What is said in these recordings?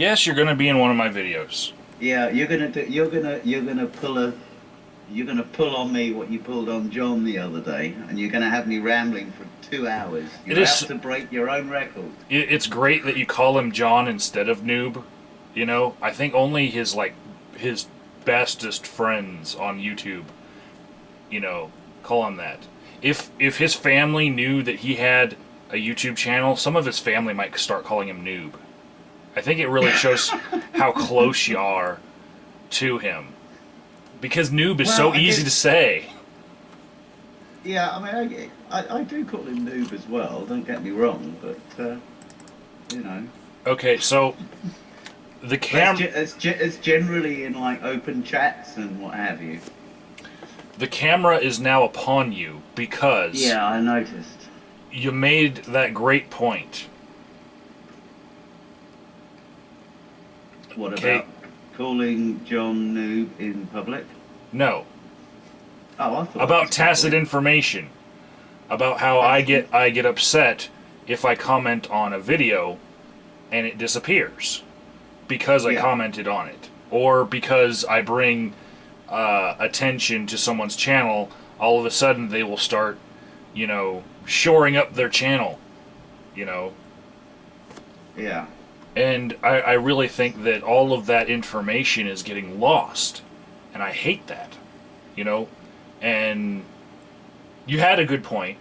Yes, you're gonna be in one of my videos. Yeah, you're gonna pull on me what you pulled on John the other day, and you're gonna have me rambling for 2 hours. You're out to break your own record. It's great that you call him John instead of Noob. You know, I think only his bestest friends on YouTube, call him that. If his family knew that he had a YouTube channel, some of his family might start calling him Noob. I think it really shows how close you are to him. Because Noob is so easy to say. Yeah, I mean, I do call him Noob as well, don't get me wrong, but, Okay, so the it's generally in, like, open chats and what have you. The camera is now upon you because... Yeah, I noticed. You made that great point. What about calling John Noob in public? No. Oh, I thought about tacit information. About how I get upset if I comment on a video and it disappears because I commented on it, or because I bring attention to someone's channel. All of a sudden they will start, shoring up their channel. Yeah. And I really think that all of that information is getting lost. And I hate that. And you had a good point.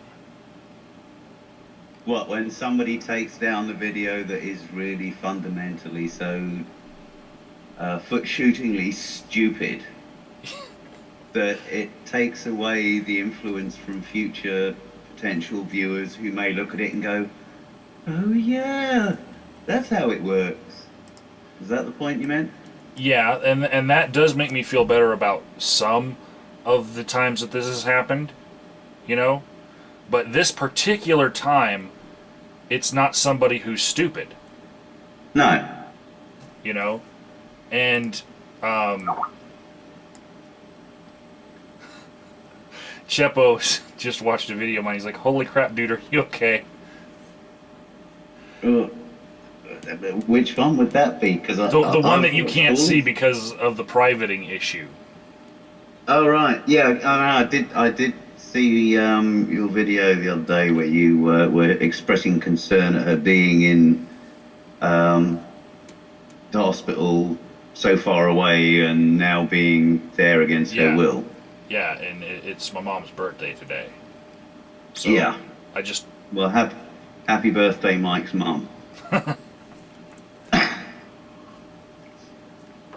What, when somebody takes down the video that is really fundamentally so foot-shootingly stupid that it takes away the influence from future potential viewers who may look at it and go, oh yeah, that's how it works. Is that the point you meant? Yeah, and that does make me feel better about some of the times that this has happened, But this particular time, it's not somebody who's stupid. No. And, Chepo just watched a video of mine. He's like, holy crap, dude, are you okay? Which one would that be? Because the one that you can't see because of the privating issue. Oh right, yeah. I did see your video the other day where you were expressing concern at her being in the hospital so far away and now being there against her will. Yeah, and it's my mom's birthday today. So yeah. I just... Well, happy birthday, Mike's mom.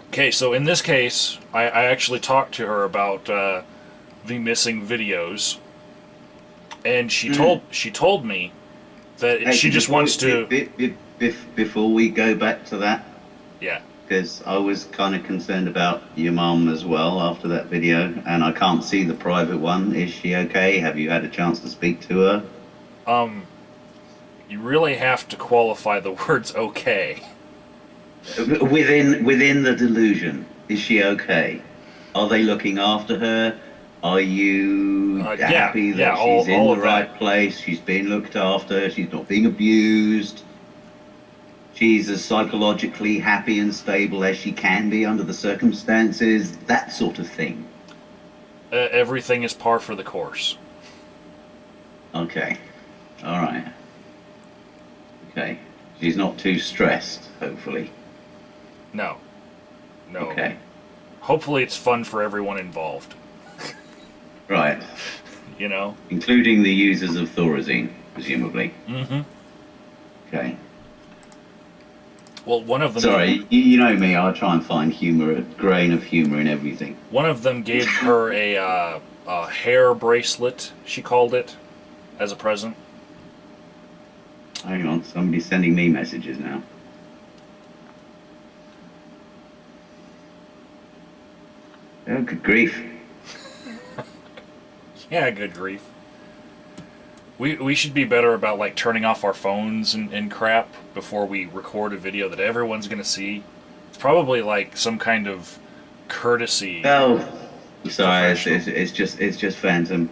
Okay, so in this case, I actually talked to her about the missing videos, and she told me that she just wants to... Before we go back to that, yeah, because I was kind of concerned about your mum as well after that video, and I can't see the private one. Is she okay? Have you had a chance to speak to her? You really have to qualify the words "okay." Within the delusion, is she okay? Are they looking after her? Are you happy that she's in the right place? She's being looked after. She's not being abused. She's as psychologically happy and stable as she can be under the circumstances. That sort of thing. Everything is par for the course. Okay. All right. Okay. She's not too stressed, hopefully. No. Okay. Hopefully it's fun for everyone involved. Right. Including the users of Thorazine, presumably. Mm-hmm. Okay. Well, one of them... Sorry, you know me, I try and find a grain of humor in everything. One of them gave her a hair bracelet, she called it, as a present. Hang on, somebody's sending me messages now. Oh, good grief. Yeah, good grief. We should be better about, like, turning off our phones and crap before we record a video that everyone's gonna see. It's probably, like, some kind of courtesy. Oh, sorry, it's just phantom.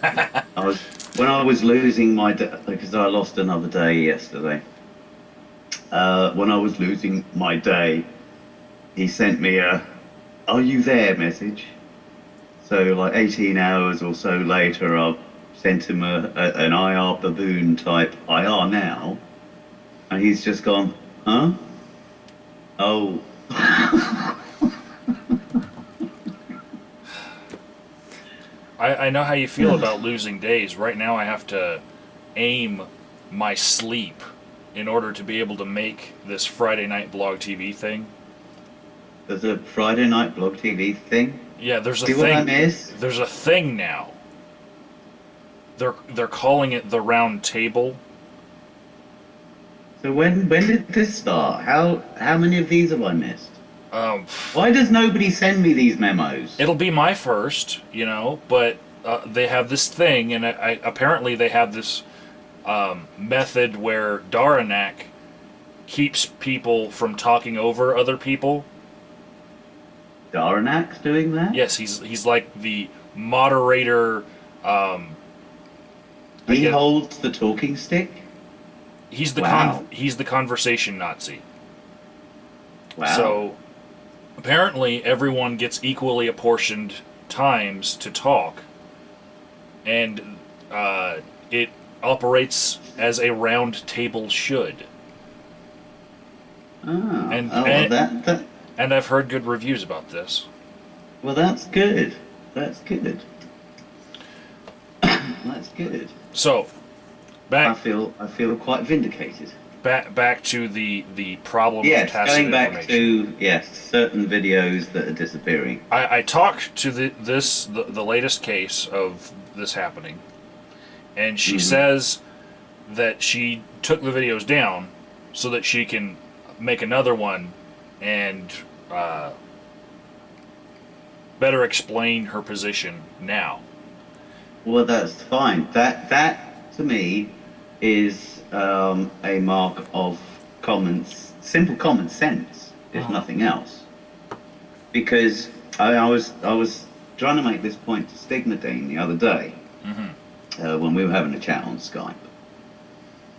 When I was losing my day, because I lost another day yesterday. when I was losing my day, he sent me a "Are you there?" message. So like 18 hours or so later, I sent him an IR baboon type IR now, and he's just gone, huh? Oh. I know how you feel about losing days. Right now I have to aim my sleep in order to be able to make this Friday night blog TV thing. There's a Friday night blog TV thing? Yeah, there's a See thing. What I miss? There's a thing now. They're calling it the Round Table. So when did this start? How many of these have I missed? Why does nobody send me these memos? It'll be my first, but they have this thing, and apparently they have this method where Daranak keeps people from talking over other people. Daranak's doing that? Yes, he's like the moderator. He holds the talking stick? He's the he's the conversation Nazi. Wow. So apparently everyone gets equally apportioned times to talk, and it operates as a round table should. And I've heard good reviews about this. Well, that's good. That's good. That's good. So, I feel quite vindicated. Back to the problem of tacit going back information. to certain videos that are disappearing. I talked to the latest case of this happening, and she says that she took the videos down so that she can make another one and better explain her position now. Well, that's fine. That to me is a mark of simple common sense, if nothing else. Because I was trying to make this point to Stigmadine the other day when we were having a chat on Skype.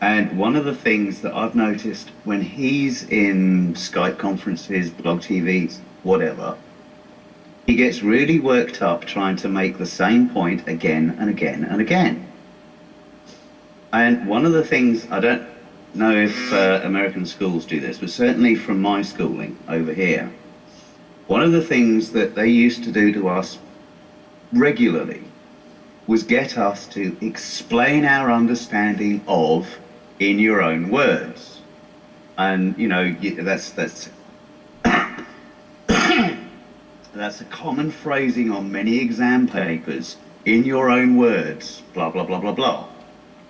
And one of the things that I've noticed when he's in Skype conferences, blog TVs, whatever, he gets really worked up trying to make the same point again and again and again. And one of the things, I don't know if American schools do this, but certainly from my schooling over here, one of the things that they used to do to us regularly was get us to explain our understanding of in your own words. And, that's that's a common phrasing on many exam papers, in your own words, blah, blah, blah, blah, blah.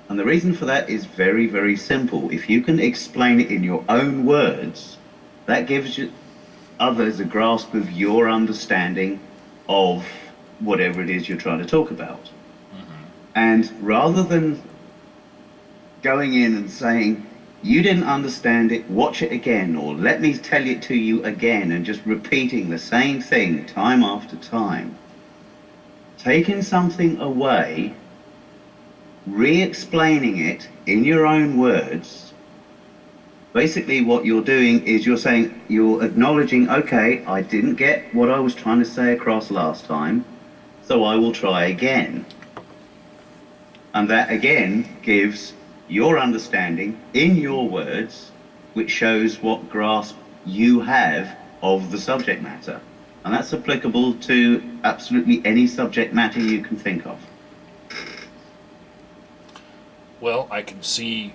And the reason for that is very, very simple. If you can explain it in your own words, that gives others a grasp of your understanding of whatever it is you're trying to talk about. And rather than going in and saying, you didn't understand it, watch it again, or let me tell it to you again, and just repeating the same thing time after time, taking something away, re-explaining it in your own words, basically what you're doing is you're acknowledging, okay, I didn't get what I was trying to say across last time, so I will try again. And that again gives your understanding in your words, which shows what grasp you have of the subject matter. And that's applicable to absolutely any subject matter you can think of. Well, I can see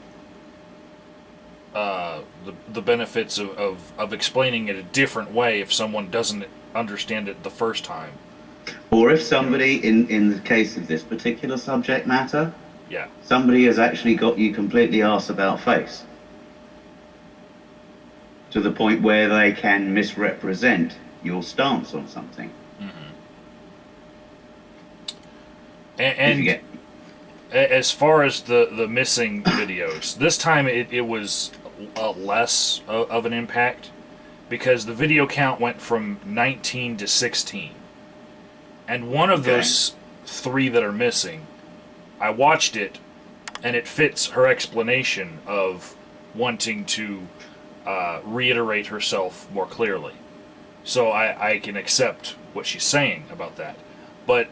the benefits of explaining it a different way if someone doesn't understand it the first time. Or if somebody, in the case of this particular subject matter, yeah, somebody has actually got you completely arse about face, to the point where they can misrepresent your stance on something. And as far as the missing videos, this time it was less of an impact, because the video count went from 19 to 16. And one of those 3 that are missing, I watched it, and it fits her explanation of wanting to reiterate herself more clearly. So I can accept what she's saying about that. But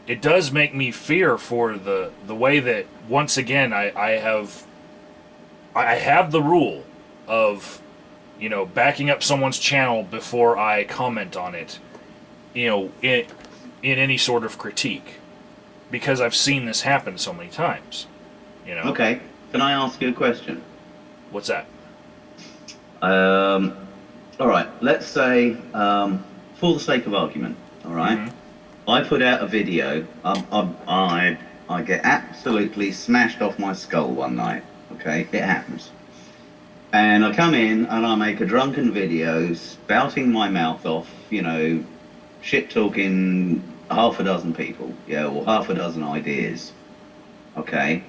it does make me fear for the way that, once again, I have the rule of, backing up someone's channel before I comment on it, in any sort of critique. Because I've seen this happen so many times, Okay, can I ask you a question? What's that? All right, let's say, for the sake of argument, all right, I put out a video. I get absolutely smashed off my skull one night. Okay, it happens. And I come in and I make a drunken video spouting my mouth off, shit talking half a dozen people, or half a dozen ideas. Okay,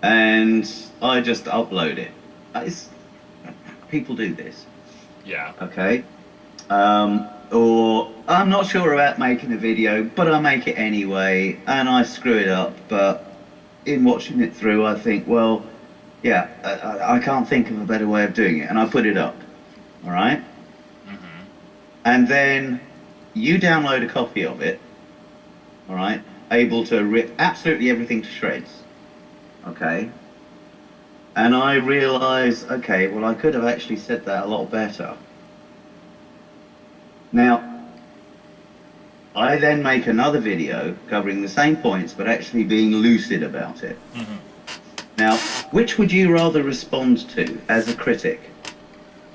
and I just upload it. People do this. Yeah. Okay. Or I'm not sure about making a video, but I make it anyway, and I screw it up. But in watching it through, I think, well, yeah, I can't think of a better way of doing it, and I put it up. All right. And then you download a copy of it. All right. Able to rip absolutely everything to shreds. Okay. And I realise, okay, well, I could have actually said that a lot better. Now, I then make another video covering the same points, but actually being lucid about it. Now, which would you rather respond to as a critic?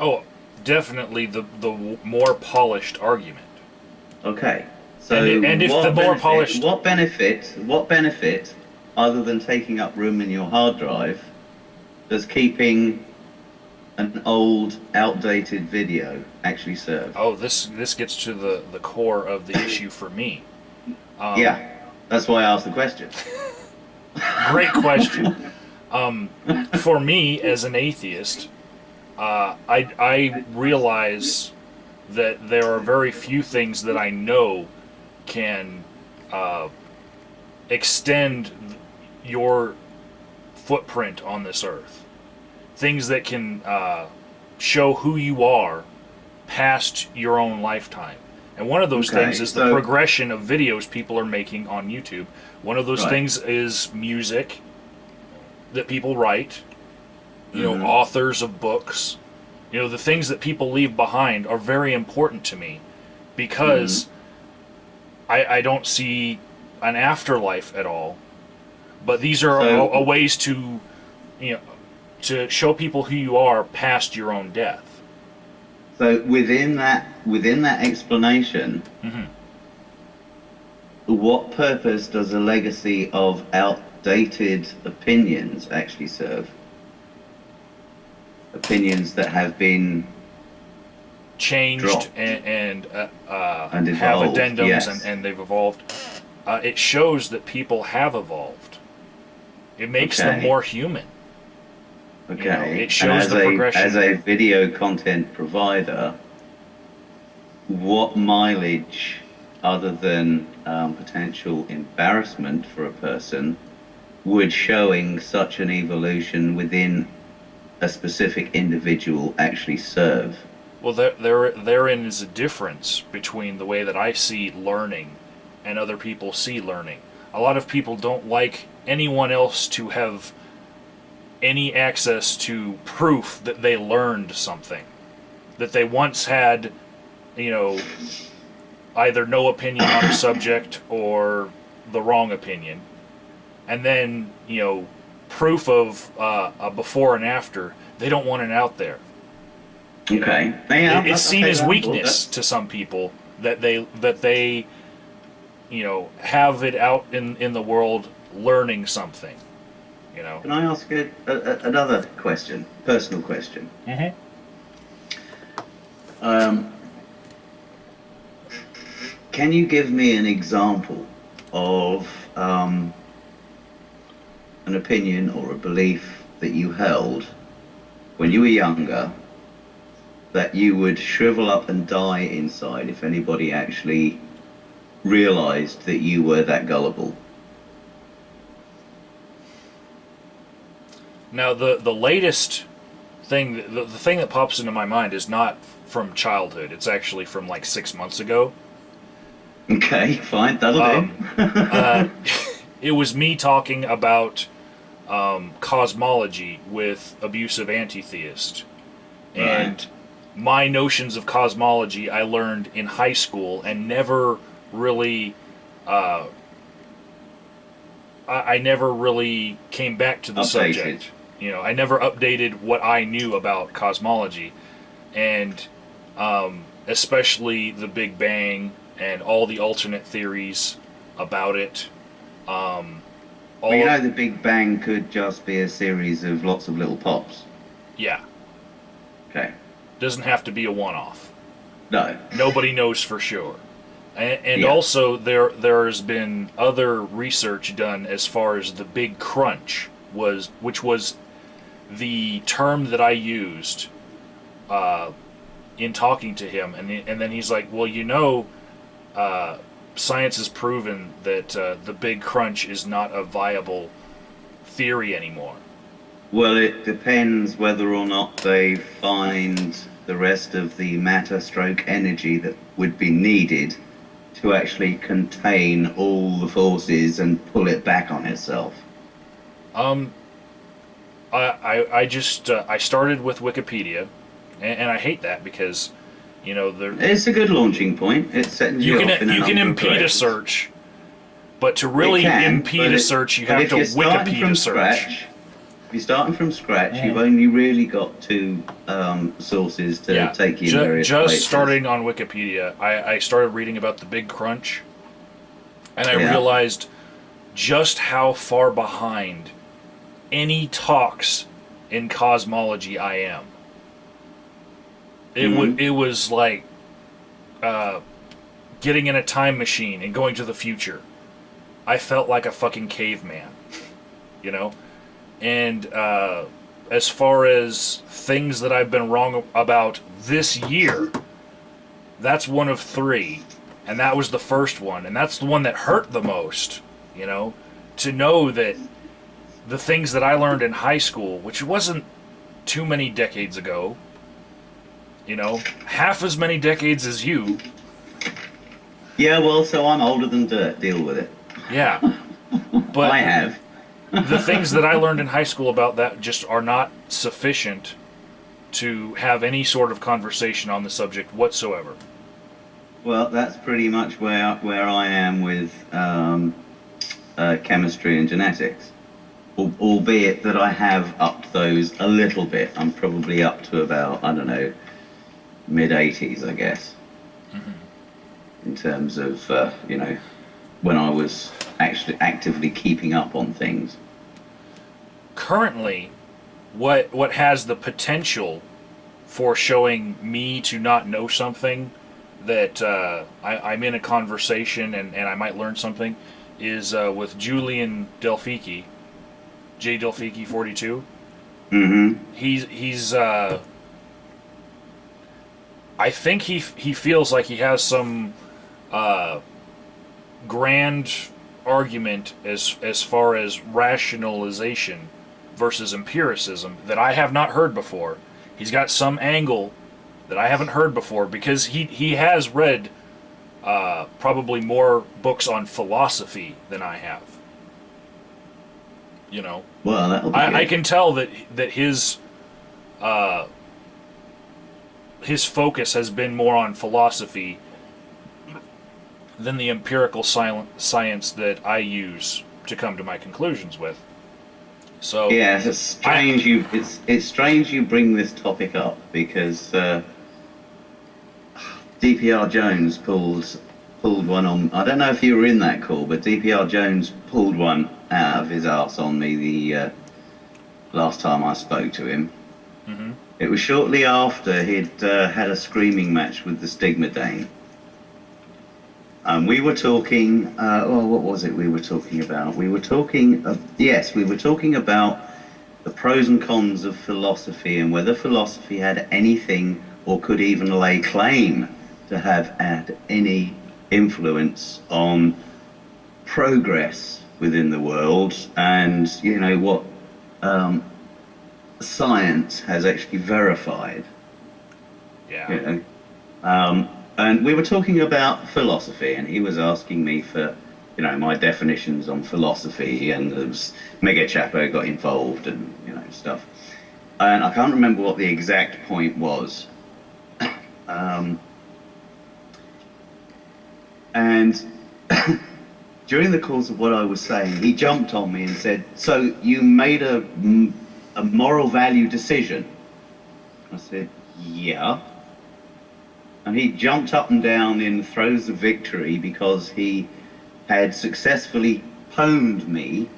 Oh, definitely the more polished argument. Okay. So, and if the more polished... What benefit, other than taking up room in your hard drive, does keeping an old, outdated video actually serve? Oh, this gets to the core of the issue for me. Yeah, that's why I asked the question. Great question. For me, as an atheist, I realize that there are very few things that I know can extend your footprint on this earth. Things that can show who you are past your own lifetime. And one of those things is the progression of videos people are making on YouTube. One of those things is music that people write, authors of books. The things that people leave behind are very important to me because I don't see an afterlife at all. But these are a ways to, to show people who you are past your own death. So within that explanation, what purpose does a legacy of outdated opinions actually serve? Opinions that have been changed and have evolved, addendums and they've evolved. It shows that people have evolved. It makes them more human. Okay. It shows the progression. As a video content provider, what mileage, other than potential embarrassment for a person, would showing such an evolution within a specific individual actually serve? Well, therein is a difference between the way that I see learning and other people see learning. A lot of people don't like anyone else to have any access to proof that they learned something, that they once had, either no opinion on a subject or the wrong opinion, and then, proof of a before and after. They don't want it out there. Okay. It's seen as weakness to some people that they have it out in the world learning something. Can I ask another question, personal question? Can you give me an example of an opinion or a belief that you held when you were younger that you would shrivel up and die inside if anybody actually realized that you were that gullible? Now, the latest thing. The thing that pops into my mind is not from childhood. It's actually from like 6 months ago. Okay, fine, that'll do. It was me talking about cosmology with abusive anti-theist. And my notions of cosmology I learned in high school and never really... I never really came back to the subject. You know, I never updated what I knew about cosmology. And especially the Big Bang and all the alternate theories about it. Well, you know, the Big Bang could just be a series of lots of little pops. Yeah. Okay. Doesn't have to be a one-off. No. Nobody knows for sure. And also, there's been other research done as far as the Big Crunch, which was the term that I used in talking to him. And then he's like, well, you know, science has proven that the Big Crunch is not a viable theory anymore. Well, it depends whether or not they find the rest of the matter/energy that would be needed to actually contain all the forces and pull it back on itself. I just I started with Wikipedia, and I hate that because, you know, it's a good launching point. It sends you off in a you can impede a search, but to really impede a search, you have to Wikipedia search. If you're starting from scratch, you've only really got two sources to take you in various places. Just starting on Wikipedia, I started reading about the Big Crunch, and I realized just how far behind any talks in cosmology I am. It was like getting in a time machine and going to the future. I felt like a fucking caveman, you know? And as far as things that I've been wrong about this year, that's one of 3. And that was the first one. And that's the one that hurt the most, you know? To know that the things that I learned in high school, which wasn't too many decades ago, you know, half as many decades as you. Yeah, well, so I'm older than dirt. Deal with it. Yeah. But I have. The things that I learned in high school about that just are not sufficient to have any sort of conversation on the subject whatsoever. Well, that's pretty much where I am with chemistry and genetics. Albeit that I have upped those a little bit. I'm probably up to about, I don't know, mid-80s, I guess. Mm-hmm. In terms of, you know, when I was actually actively keeping up on things. Currently, what has the potential for showing me to not know something that I'm in a conversation and I might learn something is with Julian Delfici, J Delfici 42. Mm-hmm. He's I think he feels like he has some grand argument as far as rationalization versus empiricism that I have not heard before. He's got some angle that I haven't heard before because he has read probably more books on philosophy than I have. You know, well, that'll be I can tell that his focus has been more on philosophy than the empirical science that I use to come to my conclusions with. So yeah, it's strange it's strange you bring this topic up because DPR Jones pulled one on. I don't know if you were in that call, but DPR Jones pulled one out of his arse on me the last time I spoke to him. Mm-hmm. It was shortly after he'd had a screaming match with the Stigmadane. We were talking, what was it we were talking about? We were talking about the pros and cons of philosophy and whether philosophy had anything or could even lay claim to have had any influence on progress within the world, and, you know, what science has actually verified. Yeah. You know? And we were talking about philosophy, and he was asking me for, my definitions on philosophy, and there was Mega Chapo got involved, and stuff. And I can't remember what the exact point was. And during the course of what I was saying, he jumped on me and said, "So you made a moral value decision?" I said, "Yeah." And he jumped up and down in throes of victory because he had successfully pwned me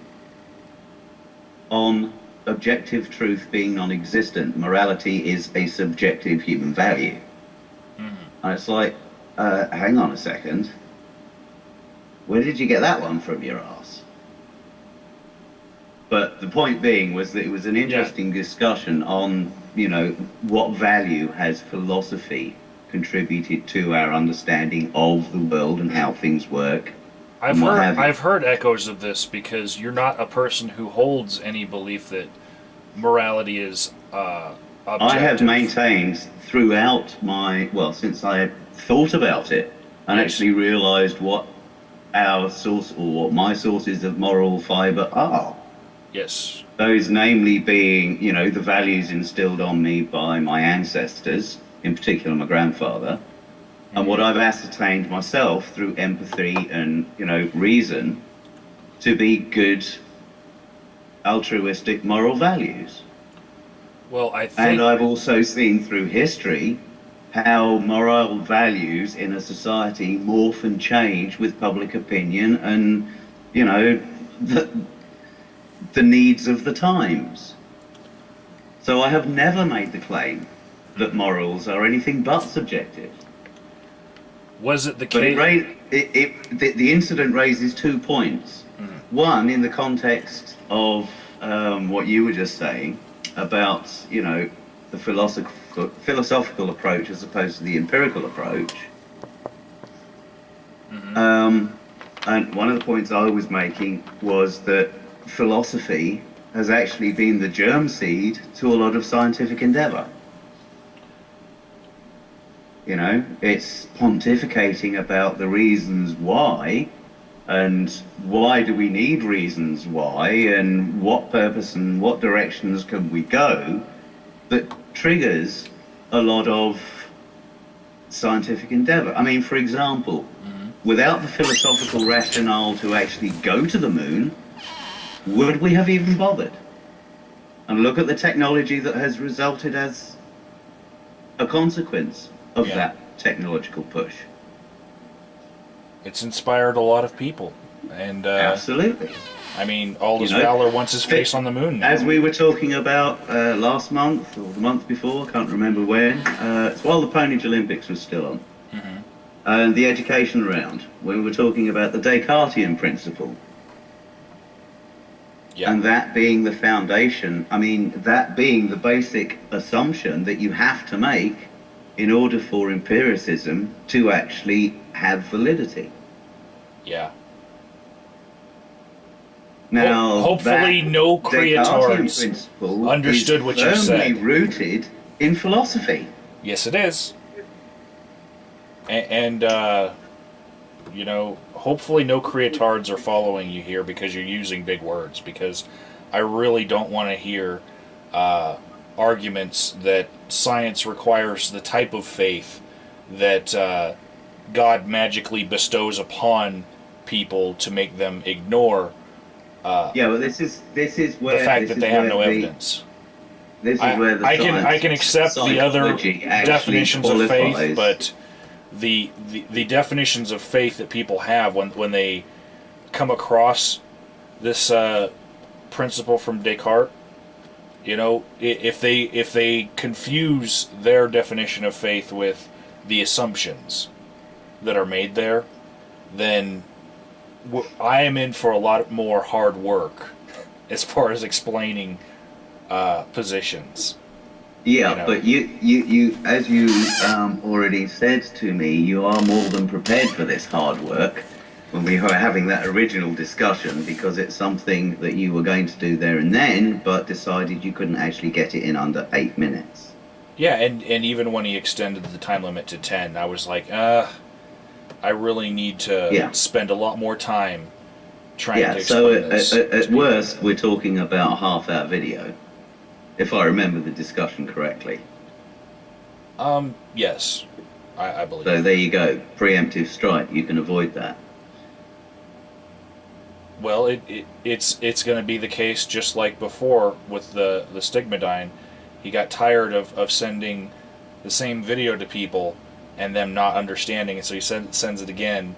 on objective truth being non-existent. Morality is a subjective human value. Mm-hmm. And it's like, hang on a second. Where did you get that one from your ass? But the point being was that it was an interesting discussion on, what value has philosophy contributed to our understanding of the world and how things work. I've heard echoes of this because you're not a person who holds any belief that morality is objective. I have maintained throughout since I thought about it and actually realized what our source or what my sources of moral fiber are. Yes. Those namely being, the values instilled on me by my ancestors, in particular my grandfather, and what I've ascertained myself through empathy and, reason to be good, altruistic moral values. Well, And I've also seen through history how moral values in a society morph and change with public opinion and, the needs of the times. So I have never made the claim that morals are anything but subjective. Was it the case? But the incident raises 2 points. Mm-hmm. One, in the context of what you were just saying about, the philosophical approach as opposed to the empirical approach. Mm-hmm. And one of the points I was making was that philosophy has actually been the germ seed to a lot of scientific endeavor. It's pontificating about the reasons why, and why do we need reasons why, and what purpose and what directions can we go, that triggers a lot of scientific endeavor. I mean, for example, without the philosophical rationale to actually go to the moon, would we have even bothered? And look at the technology that has resulted as a consequence of that technological push. It's inspired a lot of people, and absolutely. I mean, Aldous Fowler wants his face on the moon now. As we were talking about last month or the month before, I can't remember when. It's while the Ponage Olympics was still on, and the education round, when we were talking about the Descartesian principle. Yeah. And that being the foundation, that being the basic assumption that you have to make in order for empiricism to actually have validity. Yeah. Now, hopefully no creators understood what you said. Firmly rooted in philosophy. Yes, it is. And hopefully no creatards are following you here because you're using big words, because I really don't want to hear arguments that science requires the type of faith that God magically bestows upon people to make them ignore but this is where the fact that they have no evidence. This is where the I can accept the other definitions of faith, but the definitions of faith that people have when they come across this principle from Descartes, if they confuse their definition of faith with the assumptions that are made there, then I am in for a lot more hard work as far as explaining positions. Yeah, but you as you already said to me, you are more than prepared for this hard work. when we were having that original discussion, because it's something that you were going to do there and then, but decided you couldn't actually get it in under 8 minutes. Yeah, and even when he extended the time limit to 10, I was like, I really need to spend a lot more time trying to explain this. So at worst, we're talking about a half-hour video, if I remember the discussion correctly. Yes, I believe. So there you go, preemptive strike. You can avoid that. Well, it's going to be the case just like before with the Stigmadine. He got tired of sending the same video to people and them not understanding it, so he sends it again.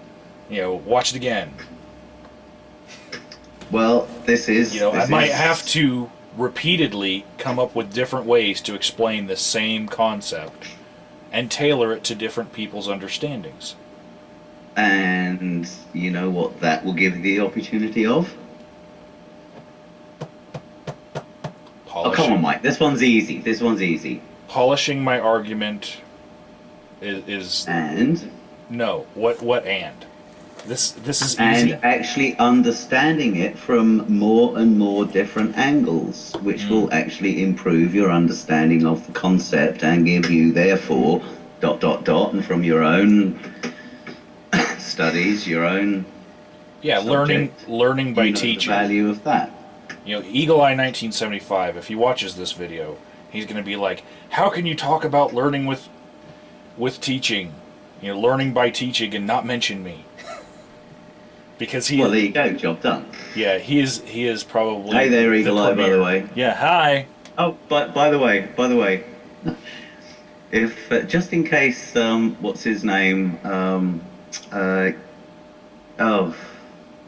Watch it again. Well, I might have to repeatedly come up with different ways to explain the same concept and tailor it to different people's understandings. And you know what that will give you the opportunity of? Oh, come on, Mike. This one's easy. Polishing my argument is And? No. What and? This is and easy. And actually understanding it from more and more different angles, which will actually improve your understanding of the concept and give you, therefore, ... and from your own studies, your own subject, learning by teaching. The value of that. Eagle Eye 1975, if he watches this video, he's going to be like, how can you talk about learning with teaching, learning by teaching and not mention me? Because well, there you go, job done. Yeah, he is probably. Hey there, Eagle Eye, by the way. Yeah, hi. Oh, by the way, if just in case, what's his name?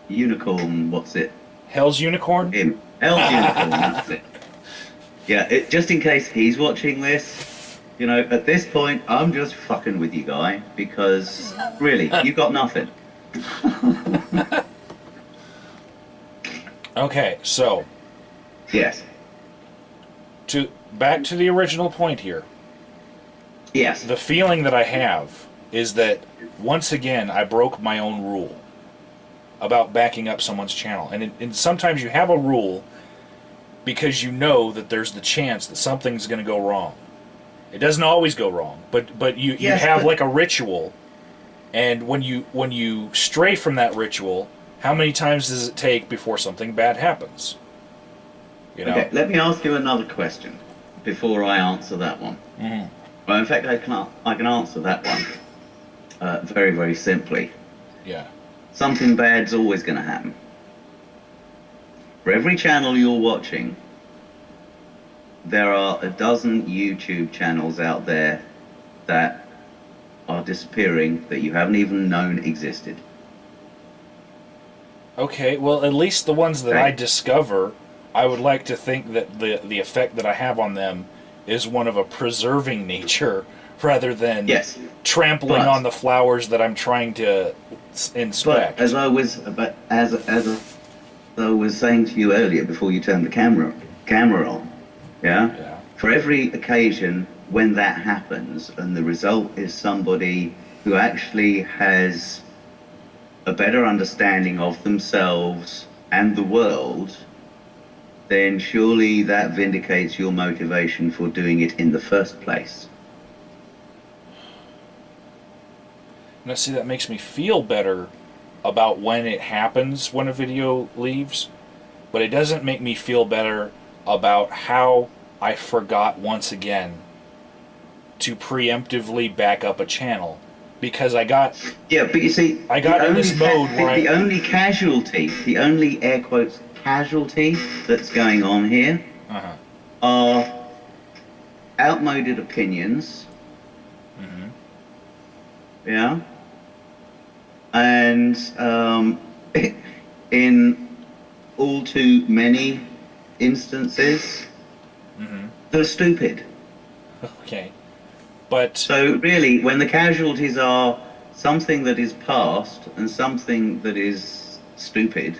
Unicorn. What's it? Hell's Unicorn. Him. Hell's Unicorn. That's it. Yeah, just in case he's watching this, at this point, I'm just fucking with you, guy, because really, you got nothing. Okay, so yes. Back to the original point here. Yes. The feeling that I have is that once again I broke my own rule about backing up someone's channel, and sometimes you have a rule because you know that there's the chance that something's going to go wrong. It doesn't always go wrong, but you have like a ritual. And when you stray from that ritual, how many times does it take before something bad happens? Okay, let me ask you another question before I answer that one. Mm-hmm. Well, in fact, I can answer that one very, very simply. Yeah. Something bad's always going to happen. For every channel you're watching, there are a dozen YouTube channels out there that are disappearing that you haven't even known existed. Okay, well, at least the ones that I discover, I would like to think that the effect that I have on them is one of a preserving nature rather than trampling on the flowers that I'm trying to inspect. But as I was saying to you earlier before you turned the camera on, yeah? For every occasion when that happens and the result is somebody who actually has a better understanding of themselves and the world, then surely that vindicates your motivation for doing it in the first place. Now see, that makes me feel better about when it happens when a video leaves, but it doesn't make me feel better about how I forgot once again to preemptively back up a channel, because I got but you see, I got in this mode where the only casualty, the only air quotes casualty that's going on here are outmoded opinions, and in all too many instances, they're stupid. Okay. But so really, when the casualties are something that is past and something that is stupid,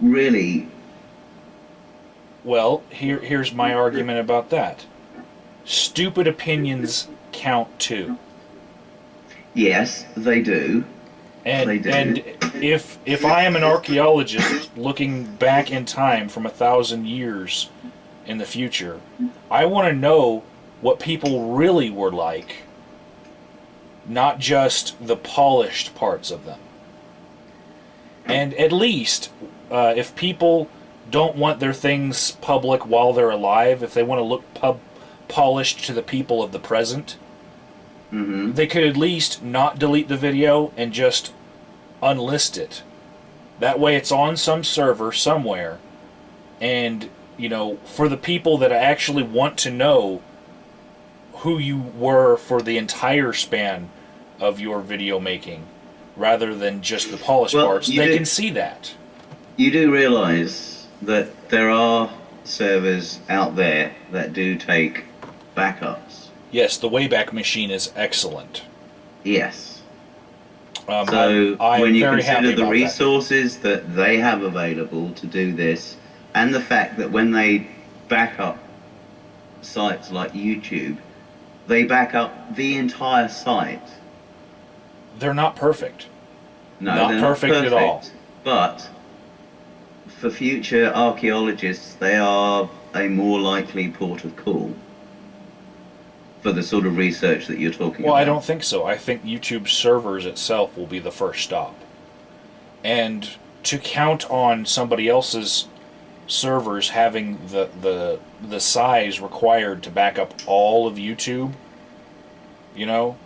really. Well, here's my argument about that. Stupid opinions count too. Yes, they do. And if I am an archaeologist looking back in time from 1,000 years in the future, I want to know what people really were like, not just the polished parts of them. And at least, if people don't want their things public while they're alive, if they want to look polished to the people of the present, they could at least not delete the video and just unlist it. That way it's on some server somewhere, and, you know, for the people that actually want to know who you were for the entire span of your video making, rather than just the polished parts, they can see that. You do realize that there are servers out there that do take backups. Yes, the Wayback Machine is excellent. Yes. So when you consider the resources that they have available to do this, and the fact that when they back up sites like YouTube, they back up the entire site. They're not perfect. No, not they're perfect not perfect at all. But for future archaeologists, they are a more likely port of call for the sort of research that you're talking about. Well, I don't think so. I think YouTube servers itself will be the first stop. And to count on somebody else's servers having the size required to back up all of YouTube, you know,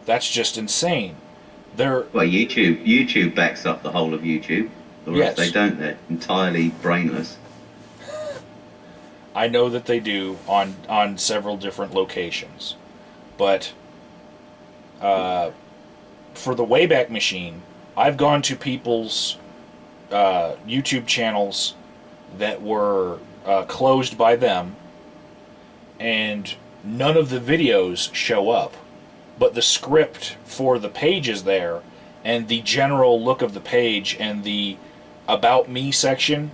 that's just insane. Well, YouTube backs up the whole of YouTube. Or yes. If they don't, they're entirely brainless. I know that they do on several different locations. But for the Wayback Machine, I've gone to people's YouTube channels that were closed by them, and none of the videos show up. But the script for the page is there, and the general look of the page and the About Me section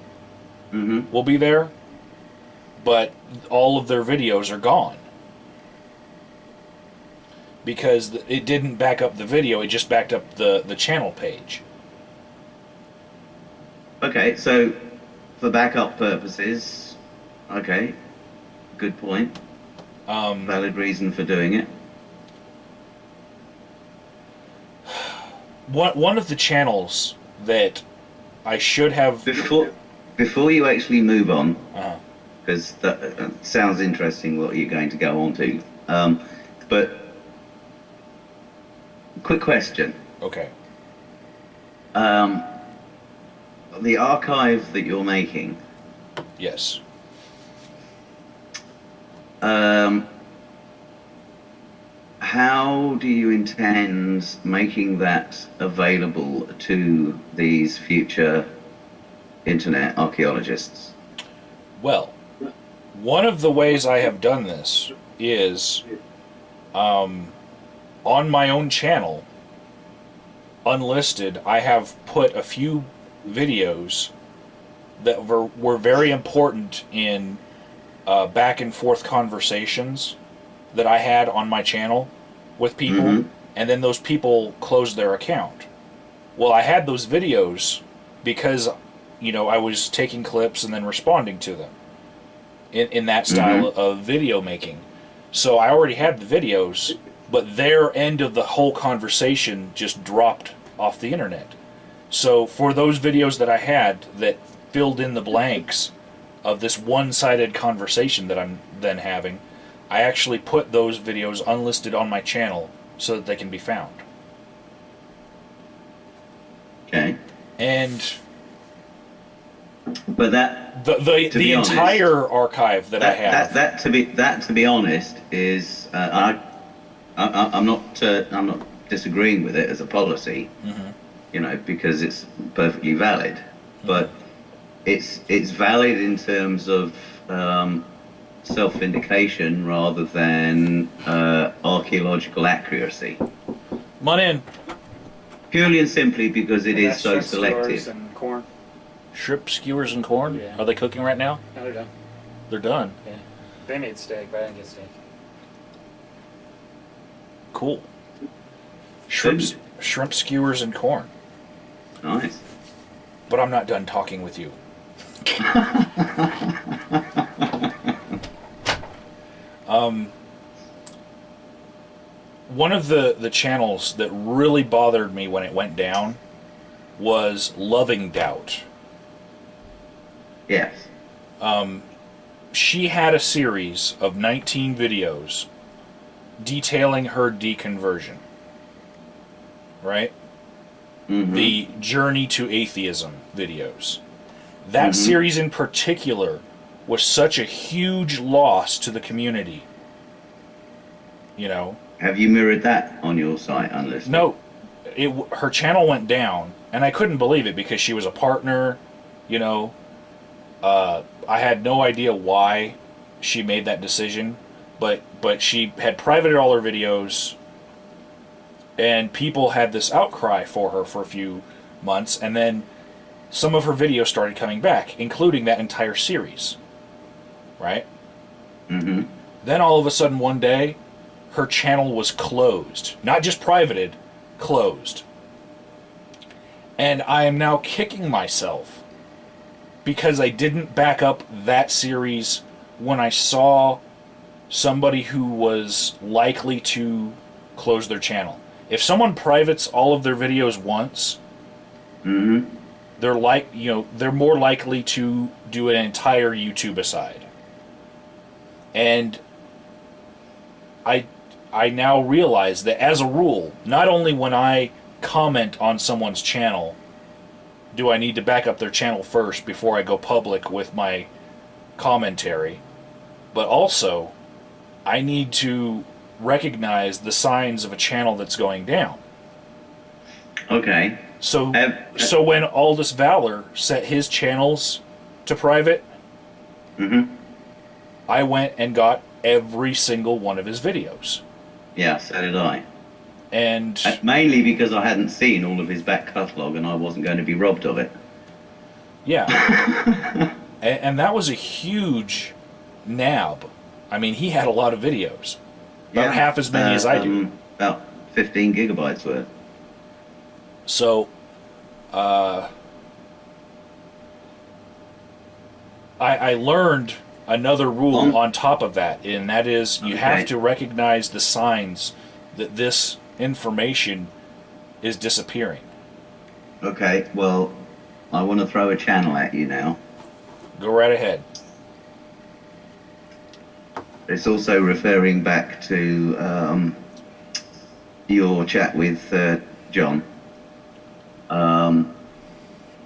will be there, but all of their videos are gone. Because it didn't back up the video, it just backed up the channel page. Okay, so for backup purposes, okay, good point. Valid reason for doing it. One of the channels that I should have... Before you actually move on, because that sounds interesting what you're going to go on to, but quick question. Okay. The archive that you're making... Yes. How do you intend making that available to these future internet archaeologists? Well, one of the ways I have done this is on my own channel, unlisted, I have put a few videos that were very important in back and forth conversations that I had on my channel with people, and then those people closed their account. Well, I had those videos because, you know, I was taking clips and then responding to them in that style of video making. So I already had the videos, but their end of the whole conversation just dropped off the internet. So for those videos that I had that filled in the blanks of this one-sided conversation that I'm then having, I actually put those videos unlisted on my channel so that they can be found. Okay. And but that the entire archive that I have. That to be honest is I'm not disagreeing with it as a policy. You know, because it's perfectly valid. But it's valid in terms of self-vindication rather than archaeological accuracy. Come on in. Purely and simply because it is so selective. And corn. Shrimp skewers and corn? Yeah. Are they cooking right now? No, they're done. They're done. Yeah. They made steak, but I didn't get steak. Cool. Shrimps. Shrimp skewers and corn. Nice. But I'm not done talking with you. One of the channels that really bothered me when it went down was LovingDoubt. Yes. She had a series of 19 videos detailing her deconversion. Right? Mm-hmm. The Journey to Atheism videos. That series in particular was such a huge loss to the community. You know? Have you mirrored that on your site, unlisted? No. Her channel went down, and I couldn't believe it because she was a partner, you know. I had no idea why she made that decision, but she had privated all her videos, and people had this outcry for her for a few months, and then some of her videos started coming back, including that entire series. Right? Mm-hmm. Then all of a sudden one day, her channel was closed. Not just privated, closed. And I am now kicking myself because I didn't back up that series when I saw somebody who was likely to close their channel. If someone privates all of their videos once, they're more likely to do an entire YouTube aside. And I now realize that as a rule, not only when I comment on someone's channel do I need to back up their channel first before I go public with my commentary, but also I need to recognize the signs of a channel that's going down. Okay. So when Aldous Valor set his channels to private, I went and got every single one of his videos. Yeah, so did I. And mainly because I hadn't seen all of his back catalogue and I wasn't going to be robbed of it. Yeah. and that was a huge nab. I mean, he had a lot of videos. About half as many as I do. About 15 gigabytes worth. So, I learned another rule on top of that, and that is you have to recognize the signs that this information is disappearing. Okay, well, I want to throw a channel at you now. Go right ahead. It's also referring back to your chat with John.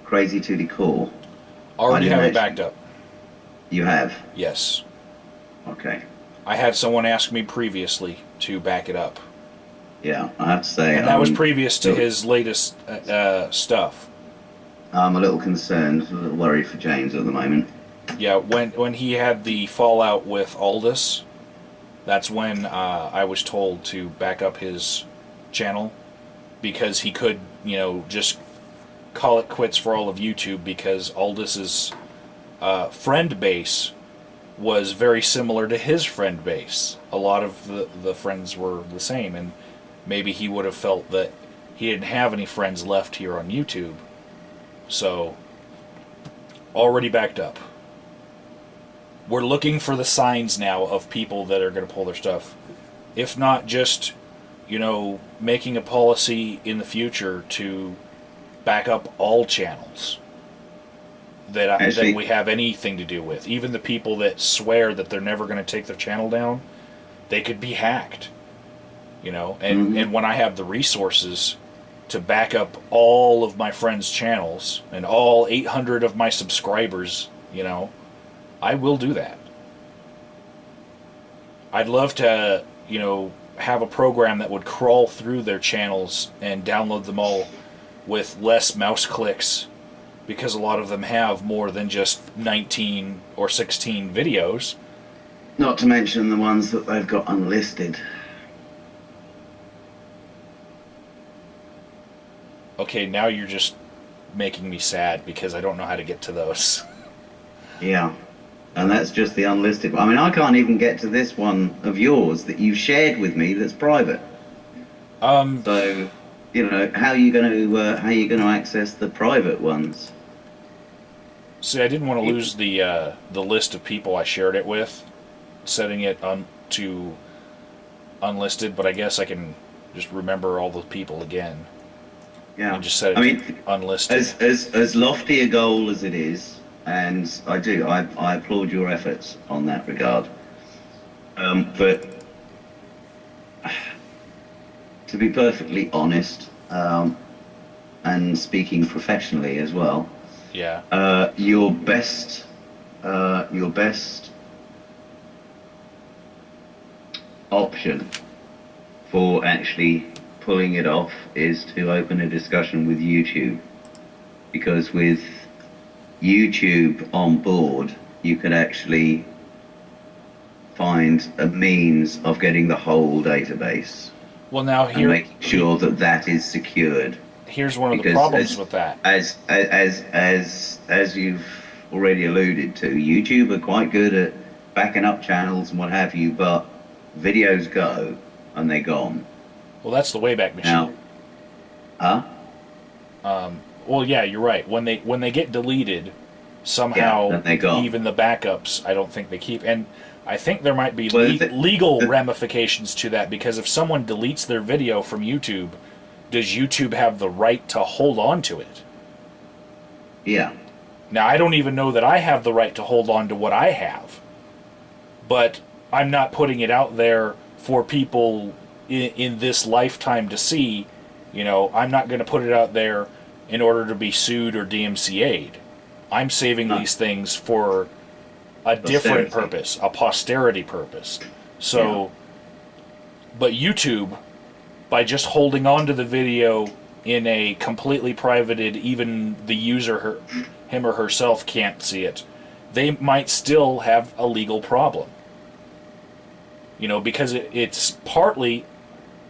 K2DK. Already have it backed up. You have? Yes. Okay. I had someone ask me previously to back it up. Yeah, I have to say... And that was previous to his latest stuff. I'm a little concerned, a little worried for James at the moment. Yeah, when he had the fallout with Aldous, that's when I was told to back up his channel, because he could, just call it quits for all of YouTube, because Aldous' friend base was very similar to his friend base. A lot of the friends were the same, and maybe he would have felt that he didn't have any friends left here on YouTube. So, already backed up. We're looking for the signs now of people that are going to pull their stuff. If not just, making a policy in the future to back up all channels that we have anything to do with. Even the people that swear that they're never going to take their channel down, they could be hacked. And when I have the resources to back up all of my friends' channels and all 800 of my subscribers, I will do that. I'd love to, have a program that would crawl through their channels and download them all with less mouse clicks, because a lot of them have more than just 19 or 16 videos. Not to mention the ones that they've got unlisted. Okay, now you're just making me sad because I don't know how to get to those. Yeah, and that's just the unlisted one. I mean, I can't even get to this one of yours that you shared with me that's private. So you know, how are you going to access the private ones? See, I didn't want to lose the list of people I shared it with, setting it to unlisted, but I guess I can just remember all the people again. Yeah, And just set it to unlisted. As lofty a goal as it is, and I applaud your efforts on that regard. But to be perfectly honest, and speaking professionally as well, Yeah. Your best option for actually pulling it off is to open a discussion with YouTube, because with YouTube on board, you can actually find a means of getting the whole database. Well, now and making sure that that is secured. Here's one of the problems with that. As you've already alluded to, YouTube are quite good at backing up channels and what have you, but videos go and they're gone. Well, that's the Wayback Machine. Now, well, yeah, you're right. When they get deleted, somehow even the backups, I don't think they keep. And I think there might be legal ramifications to that, because if someone deletes their video from YouTube, does YouTube have the right to hold on to it? Yeah. Now, I don't even know that I have the right to hold on to what I have, but I'm not putting it out there for people in this lifetime to see. You know, I'm not going to put it out there in order to be sued or DMCA'd. I'm saving these things for a different purpose, a posterity purpose. So, but YouTube, by just holding on to the video in a completely privated, even the user, him or herself can't see it, they might still have a legal problem. You know, because it's partly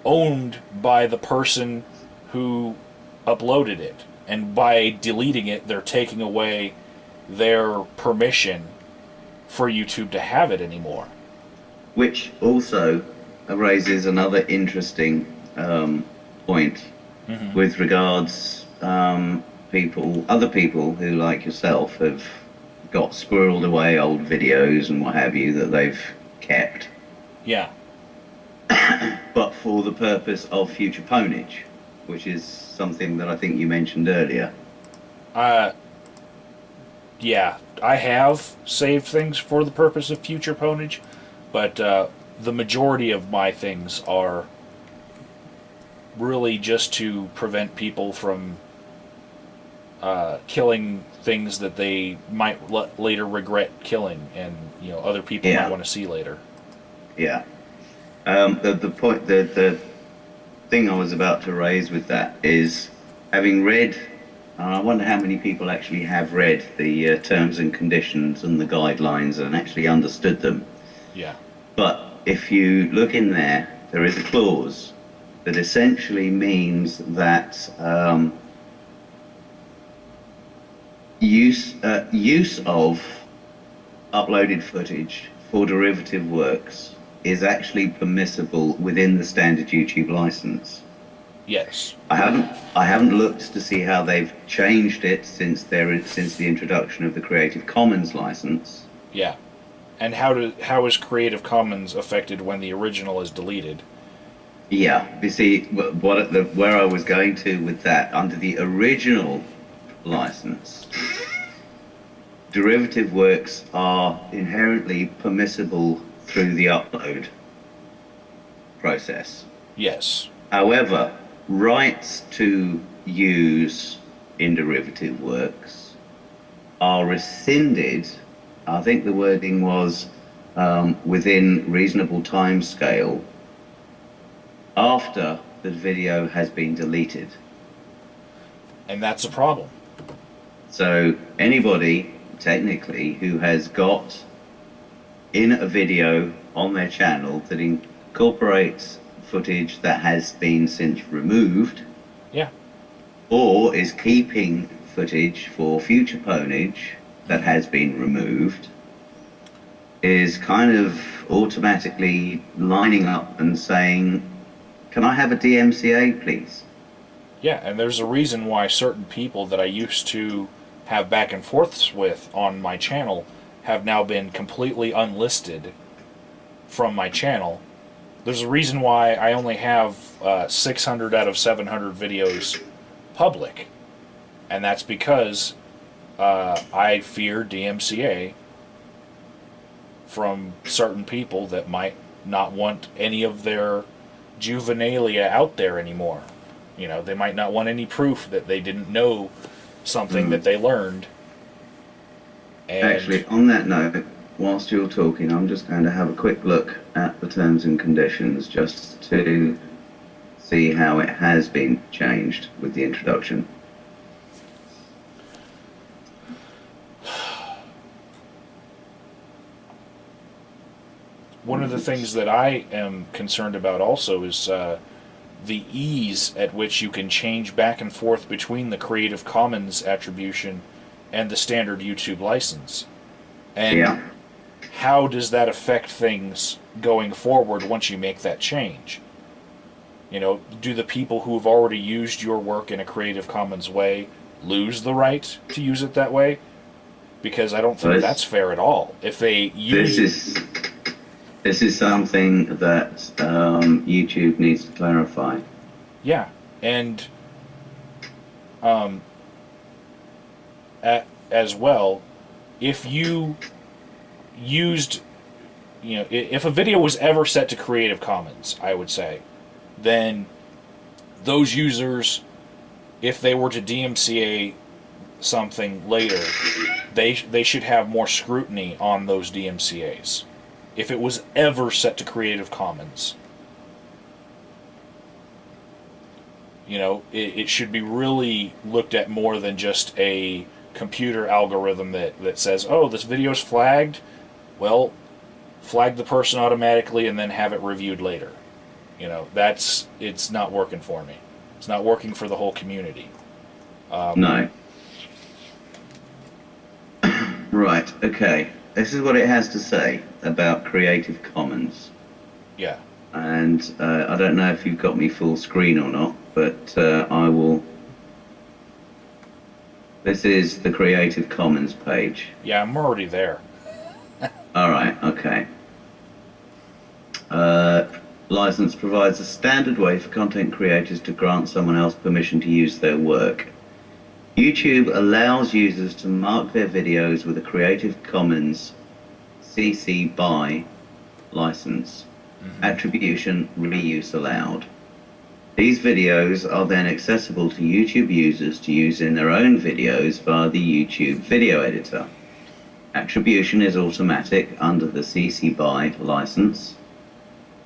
owned by the person who uploaded it. And by deleting it, they're taking away their permission for YouTube to have it anymore. Which also raises another interesting point with regards other people who, like yourself, have got squirreled away old videos and what have you that they've kept. Yeah. But for the purpose of future ponage, which is something that I think you mentioned earlier. Yeah, I have saved things for the purpose of future ponage, but the majority of my things are really just to prevent people from killing things that they might later regret killing, and you know, other people might want to see later. Yeah. The thing I was about to raise with that is, having read, I wonder how many people actually have read the terms and conditions and the guidelines and actually understood them. Yeah. But if you look in there, there is a clause that essentially means that use of uploaded footage for derivative works is actually permissible within the standard YouTube license. Yes. I haven't looked to see how they've changed it since the introduction of the Creative Commons license. Yeah. And how is Creative Commons affected when the original is deleted? Yeah. You see, where I was going to with that, under the original license, derivative works are inherently permissible through the upload process. Yes. However, rights to use in derivative works are rescinded, I think the wording was within reasonable time scale, after the video has been deleted. And that's a problem. So anybody, technically, who has got in a video on their channel that incorporates footage that has been since removed, yeah, or is keeping footage for future ponage that has been removed, is kind of automatically lining up and saying, can I have a DMCA, please? Yeah, and there's a reason why certain people that I used to have back and forths with on my channel have now been completely unlisted from my channel. There's a reason why I only have 600 out of 700 videos public, and that's because I fear DMCA from certain people that might not want any of their juvenilia out there anymore. You know, they might not want any proof that they didn't know something that they learned. And actually, on that note, whilst you're talking, I'm just going to have a quick look at the terms and conditions just to see how it has been changed with the introduction. one of the things that I am concerned about also is the ease at which you can change back and forth between the Creative Commons attribution and the standard YouTube license. And how does that affect things going forward once you make that change? You know, do the people who have already used your work in a Creative Commons way lose the right to use it that way? Because I don't think that's fair at all. If they use This is something that YouTube needs to clarify. Yeah, and as well, if you used, you know, if a video was ever set to Creative Commons, I would say, then those users, if they were to DMCA something later, they should have more scrutiny on those DMCAs. If it was ever set to Creative Commons, you know, it should be really looked at more than just a computer algorithm that says, oh, this video's flagged. Well, flag the person automatically and then have it reviewed later. You know, it's not working for me. It's not working for the whole community. No. Right, okay. This is what it has to say about Creative Commons. Yeah. And I don't know if you've got me full screen or not, but I will... This is the Creative Commons page. Yeah, I'm already there. Alright, okay. License provides a standard way for content creators to grant someone else permission to use their work. YouTube allows users to mark their videos with a Creative Commons CC BY license. Attribution, reuse allowed. These videos are then accessible to YouTube users to use in their own videos via the YouTube video editor. Attribution is automatic under the CC BY license,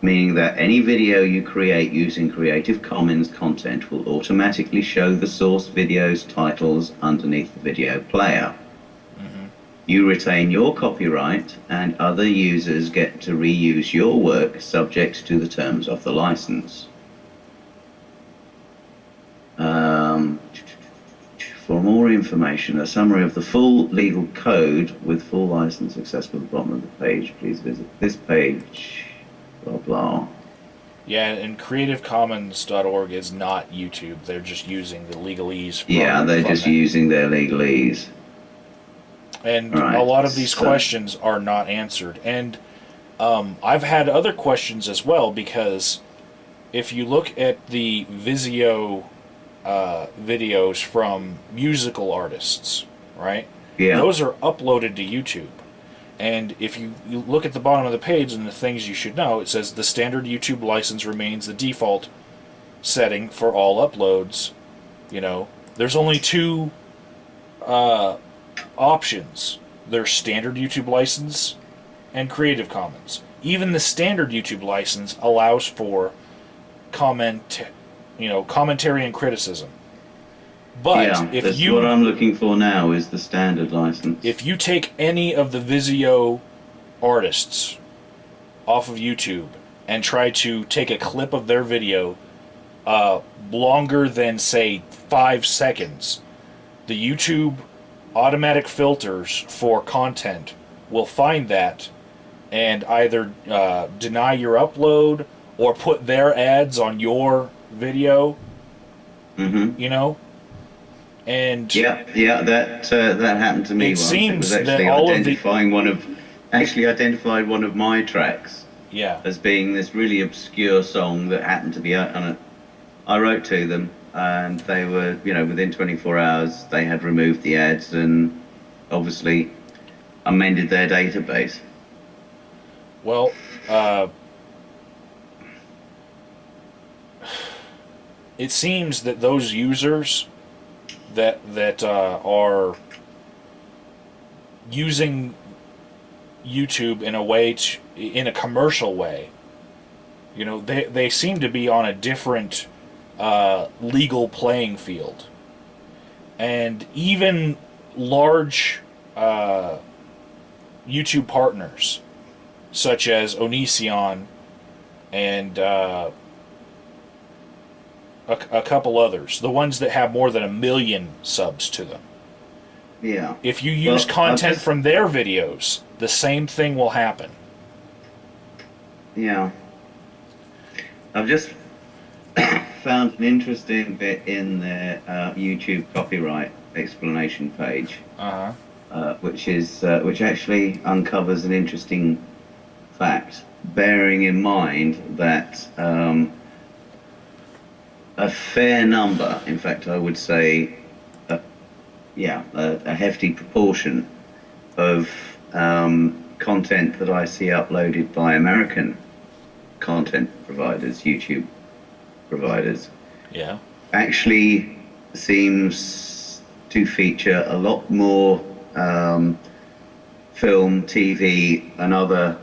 meaning that any video you create using Creative Commons content will automatically show the source video's titles underneath the video player. You retain your copyright, and other users get to reuse your work subject to the terms of the license. For more information, a summary of the full legal code with full license accessible at the bottom of the page, please visit this page. Blah blah. Yeah, and CreativeCommons.org is not YouTube. They're just using the legalese. Yeah, they're just using their legalese. And a lot of these questions are not answered. And I've had other questions as well, because if you look at the Vizio videos from musical artists, right? Yeah. Those are uploaded to YouTube. And if you look at the bottom of the page and the things you should know, it says the standard YouTube license remains the default setting for all uploads. You know, there's only two options. There's standard YouTube license and Creative Commons. Even the standard YouTube license allows for commentary and criticism. But what I'm looking for now is the standard license. If you take any of the Vizio artists off of YouTube and try to take a clip of their video longer than, say, 5 seconds, the YouTube automatic filters for content will find that and either deny your upload or put their ads on your video. Mm-hmm. You know, and yeah, that happened to me it once. seems It was that actually all identified one of my tracks yeah. as being this really obscure song that happened to be on it. I wrote to them, and they were, within 24 hours, they had removed the ads and obviously amended their database. Well, it seems that those users that are using YouTube in a way in a commercial way, they seem to be on a different legal playing field, and even large YouTube partners such as Onision and a couple others, the ones that have more than 1 million subs to them. Yeah. If you use content from their videos, the same thing will happen. Yeah. I've just found an interesting bit in their YouTube copyright explanation page, which actually uncovers an interesting fact, bearing in mind that a fair number, in fact, I would say, a hefty proportion of content that I see uploaded by American content providers, YouTube providers, actually seems to feature a lot more film, TV, and other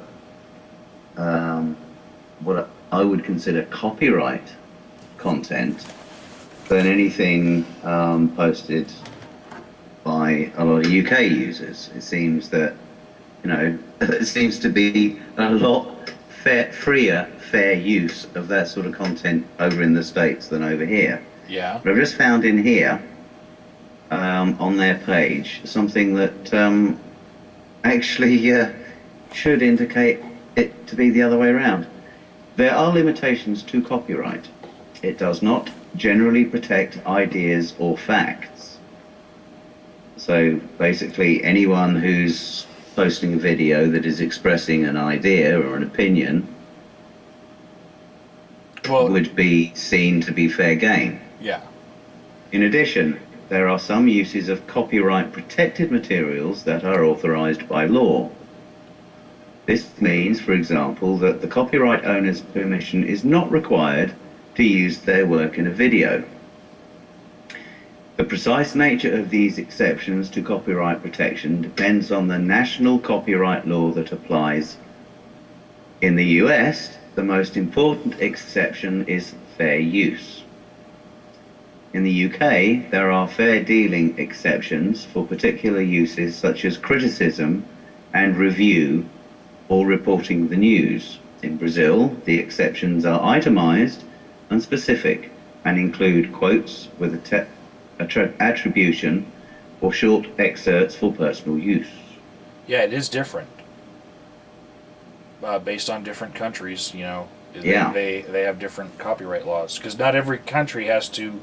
what I would consider copyright content than anything posted by a lot of UK users. It seems that, it seems to be a lot freer use of that sort of content over in the States than over here. Yeah. But I've just found in here, on their page, something that actually should indicate it to be the other way around. There are limitations to copyright. It does not generally protect ideas or facts. So basically, anyone who's posting a video that is expressing an idea or an opinion would be seen to be fair game. Yeah. In addition, there are some uses of copyright protected materials that are authorized by law. This means, for example, that the copyright owner's permission is not required to use their work in a video. The precise nature of these exceptions to copyright protection depends on the national copyright law that applies. In the US, the most important exception is fair use. In the UK, there are fair dealing exceptions for particular uses such as criticism and review or reporting the news. In Brazil, the exceptions are itemized and specific and include quotes with attribution or short excerpts for personal use. Yeah, it is different. Based on different countries, they have different copyright laws, because not every country has to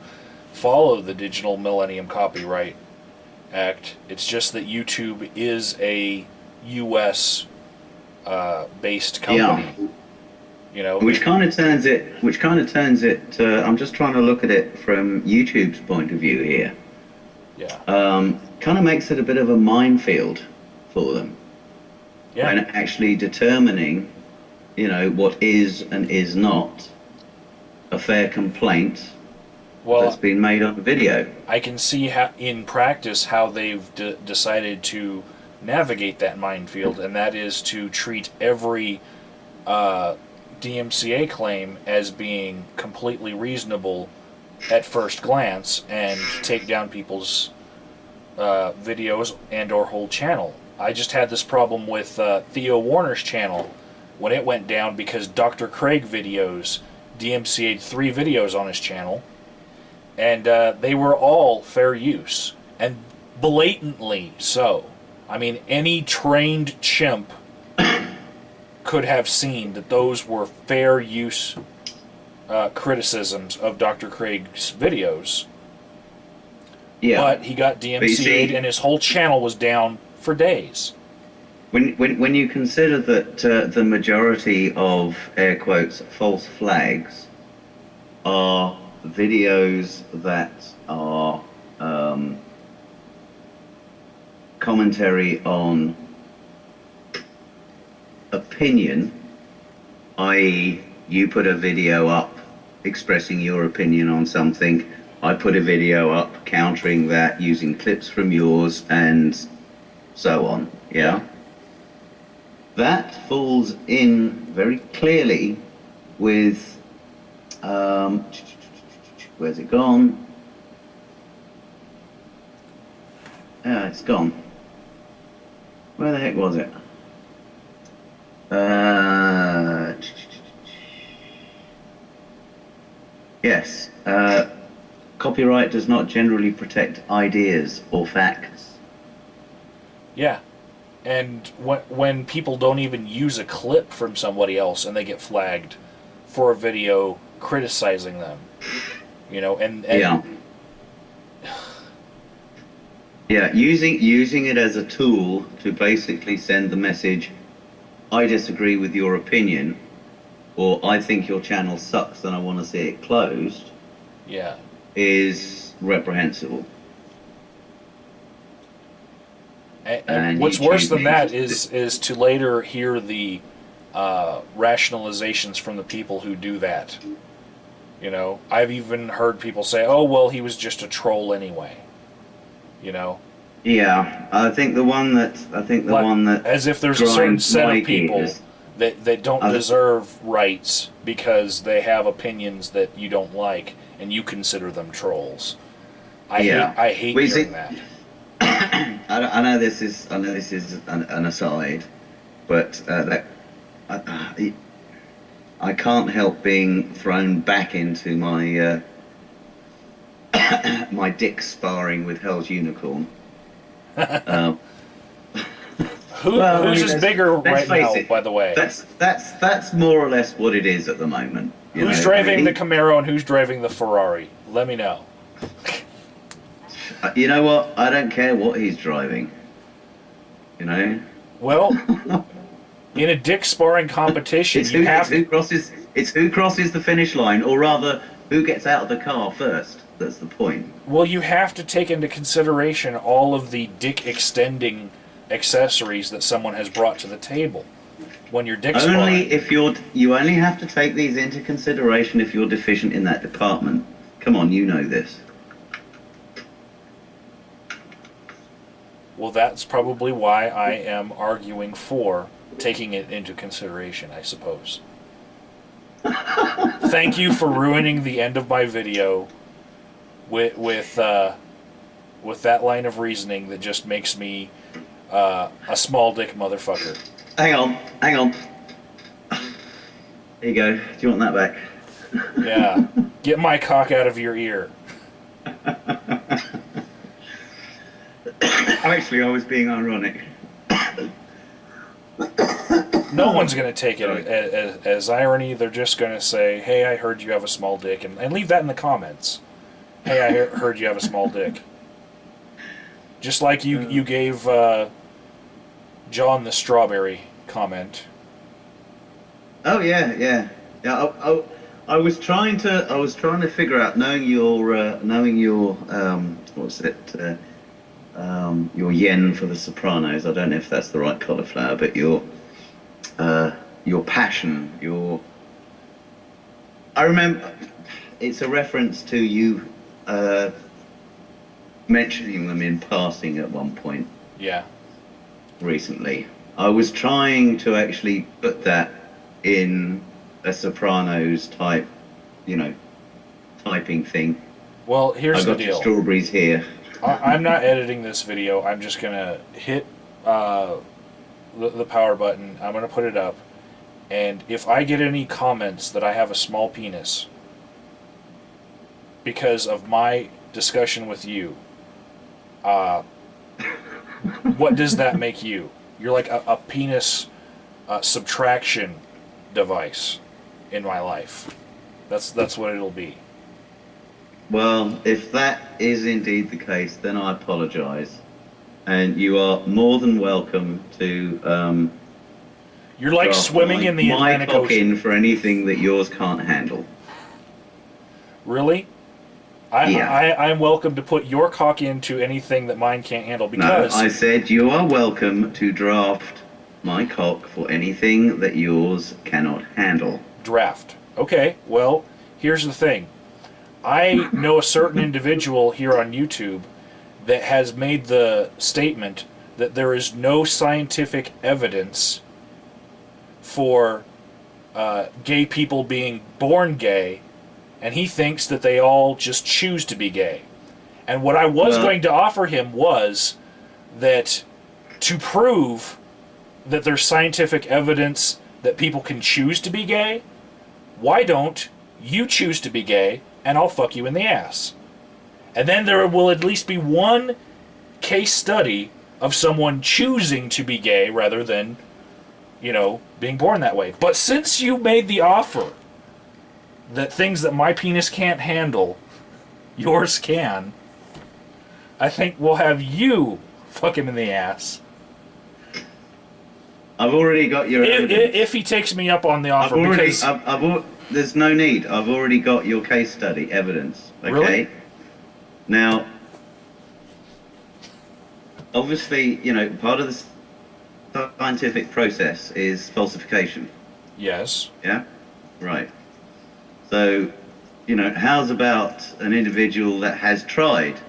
follow the Digital Millennium Copyright Act. It's just that YouTube is a U.S. Based company. Which kind of turns it. I'm just trying to look at it from YouTube's point of view here. Yeah. Kind of makes it a bit of a minefield for them. Yeah. When actually determining, what is and is not a fair complaint that's been made on video. I can see in practice how they've decided to navigate that minefield, and that is to treat every DMCA claim as being completely reasonable at first glance and take down people's videos and or whole channel. I just had this problem with Theo Warner's channel when it went down because Dr. Craig videos DMCA'd 3 videos on his channel, and they were all fair use, and blatantly so. I mean, any trained chimp could have seen that those were fair use criticisms of Dr. Craig's videos. Yeah. But he got DMCA'd and his whole channel was down for days. When you consider that the majority of, air quotes, false flags are videos that are commentary on opinion, i.e. you put a video up expressing your opinion on something, I put a video up countering that using clips from yours and so on, yeah? That falls in very clearly with, where's it gone? Yeah, it's gone. Where the heck was it? Yes. Copyright does not generally protect ideas or facts. Yeah. And when people don't even use a clip from somebody else and they get flagged for a video criticizing them, you know, and yeah, using it as a tool to basically send the message, I disagree with your opinion, or I think your channel sucks and I want to see it closed, yeah, is reprehensible. And what's worse than that is to later hear the rationalizations from the people who do that. You know, I've even heard people say, "Oh, well, he was just a troll anyway." You know. Yeah, I think the one that as if there's a certain set of people that don't deserve rights because they have opinions that you don't like and you consider them trolls. I hate hearing that. I know this is an aside, but I can't help being thrown back into my my dick sparring with Hell's Unicorn. Who's is bigger right now? By the way, that's more or less what it is at the moment. Who's driving the Camaro and who's driving the Ferrari? Let me know. You know what? I don't care what he's driving. You know. Well, in a dick sparring competition, it's who crosses the finish line, or rather, who gets out of the car first. That's the point. Well, you have to take into consideration all of the dick extending accessories that someone has brought to the table when you're dick sparring. Only if you only have to take these into consideration if you're deficient in that department. Come on, you know this. Well, that's probably why I am arguing for taking it into consideration, I suppose. Thank you for ruining the end of my video with that line of reasoning that just makes me a small dick motherfucker. Hang on. There you go. Do you want that back? Yeah. Get my cock out of your ear. Actually, I was being ironic. No one's going to take it as irony. They're just going to say, "Hey, I heard you have a small dick," and leave that in the comments. Hey, I heard you have a small dick. Just like you gave John the strawberry comment. Oh yeah. I was trying to figure out, knowing your what's it? Your yen for The Sopranos. I don't know if that's the right cauliflower, but your passion, I remember it's a reference to you mentioning them in passing at one point. Yeah. Recently, I was trying to actually put that in a Sopranos type, typing thing. Well, here's the deal. I got deal. the strawberries here. I'm not editing this video. I'm just going to hit the power button. I'm going to put it up. And if I get any comments that I have a small penis because of my discussion with you, what does that make you? You're like a penis subtraction device in my life. That's what it'll be. Well, if that is indeed the case, then I apologise, and you are more than welcome to. You're like swimming in the Atlantic Ocean. My cock in for anything that yours can't handle. Really? I'm welcome to put your cock into anything that mine can't handle because... No, I said you are welcome to draft my cock for anything that yours cannot handle. Draft. Okay, well, here's the thing. I know a certain individual here on YouTube that has made the statement that there is no scientific evidence for gay people being born gay, and he thinks that they all just choose to be gay. And what I was going to offer him was that to prove that there's scientific evidence that people can choose to be gay, why don't you choose to be gay, and I'll fuck you in the ass. And then there will at least be one case study of someone choosing to be gay rather than, being born that way. But since you made the offer that things that my penis can't handle, yours can, I think we'll have you fuck him in the ass. I've already got your evidence. If he takes me up on the offer. There's no need. I've already got your case study evidence. Okay? Really? Now, obviously, part of the scientific process is falsification. Yes. Yeah? Right. So, how's about an individual that has tried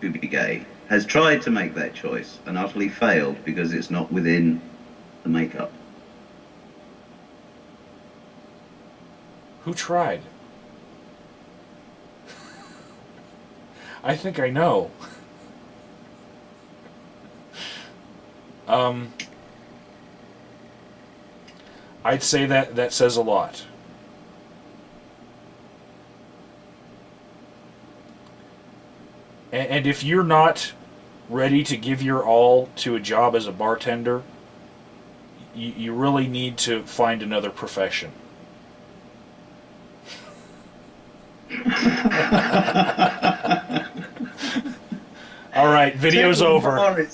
to be gay, has tried to make that choice, and utterly failed because it's not within the makeup? Who tried? I think I know. I'd say that says a lot. And if you're not ready to give your all to a job as a bartender, you really need to find another profession. All right, video's over.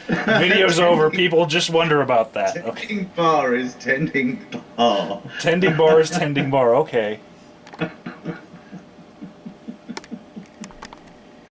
Video's over. People just wonder about that. Tending bar is tending bar. Tending bar is tending bar. Okay.